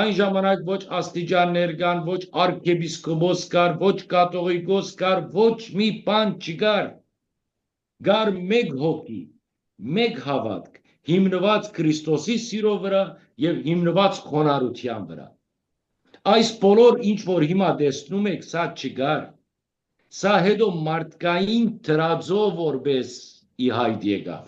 Այն ժամանակ ոչ աստիճաններ կան, ոչ արքեպիսկոպոս կար, ոչ կաթողիկոս կար, ոչ մի բան չկար։ Կար մեկ հոգի, մեկ հավատք, հիմնված Քրիստոսի սիրո վրա եւ հիմնված խոնարհության վրա։ Այս բոլոր ինչ որ հիմա տեսնում եք, սա չկար։ Սա հետո մարդկային դրածով որպես ի հայտ եկավ։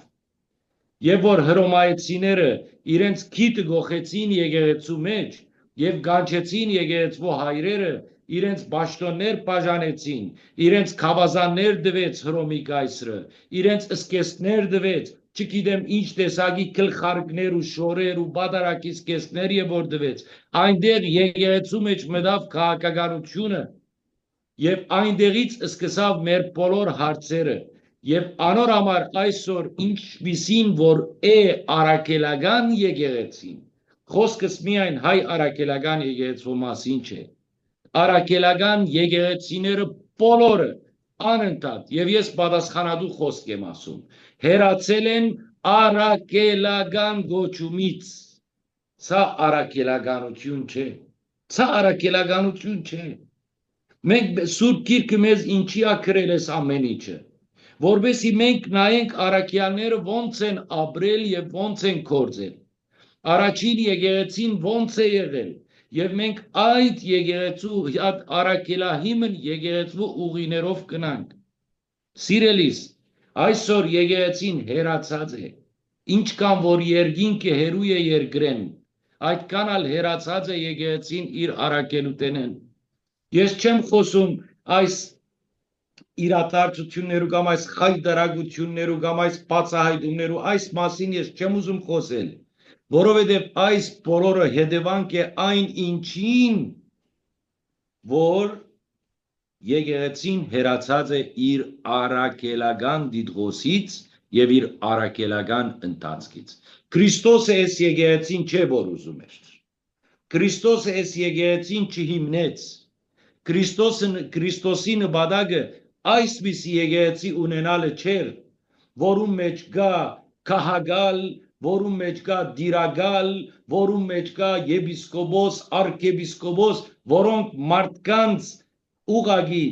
Եվ որ հռոմայեցիները իրենց քիթը գողեցին եկեղեցու մեջ եւ կանչեցին եկեղեցու հայրերը, իրենց պաշտոններ բաժանեցին, իրենց խավազաններ դվեց Հռոմի կայսրը, իրենց սկեսներ դվեց, չգիտեմ ինչ տեսակի գլխարկներ ու շորեր ու բادرակիսկեսներ եւ որ դվեց, այնտեղ եկեղեցու մեջ մտավ քաղաքականությունը եւ այնտեղից սկսավ մեր բոլոր հարցերը եւ անոր համար այսօր ինչպիսին որ է արաքելական եկեղեցին խոսքս միայն հայ արաքելական եկեղեցու մասին չէ արաքելական եկեղեցիները բոլորը անընդհատ եւ ես պատասխանատու խոսք եմ ասում հերացել են արաքելական գոչումից սա արաքելականություն չէ սա արաքելականություն չէ Մենք Սուրբ Գիրքը մեզ ինչի ա գրել էս ամեն ինչը, որովհետեւ մենք նայենք առաքյալները ոնց են ապրել եւ ոնց են կործել։ Առաջին եկեղեցին ոնց է եղել եւ մենք այդ եկեղեցու առաքելահիմն եկեղեցու ուղիներով գնանք։ Սիրելիս, այսօր եկեղեցին հերացած է։ Ինչքան որ երկինքը հերու է երկրեն, այդքան ալ հերացած է եկեղեցին իր առաքելութենեն։ Ես չեմ խոսում այս իրադարձություններու կամ այս խայտարագություններու կամ այս բացահայտումներու այս մասին ես չեմ ուզում խոսել, որովհետև այս բոլորը հետևանք է այն ինչին, որ եկեղեցին հերացած է իր առաքելական դիտողից եւ իր առաքելական ընթացքից։ Քրիստոսը այս եկեղեցին չէ որ ուզում էր։ Քրիստոսը այս եկեղեցին չհիմնեց Քրիստոսի նպատակը այսպիսի եկեղեցի ունենալը չէր, որում մեջ կա քահագալ, որում մեջ կա դիրագալ, որում մեջ կա եպիսկոպոս, արքեպիսկոպոս, որոնք մարդկանց ուղագի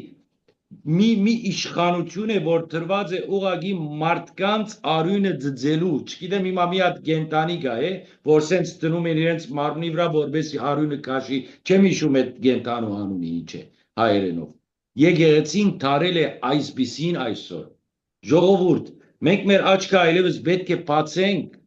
մի իշխանություն է, որ դրված է ուղագի մարդկանց արյունը ձգելու, չգիտեմ հիմա մի հատ կենտանի կա է, որ սենց դնում են իրենց մարմնի վրա, որպեսզի արյունը քաշի, չեմ հիշում այդ կենտանու անունը ինչ է հայերենով։ Եկեղեցին դարել է այսպիսին այսօր։ Ժողովուրդ, մենք մեր աչքը այլևս պետք է բացենք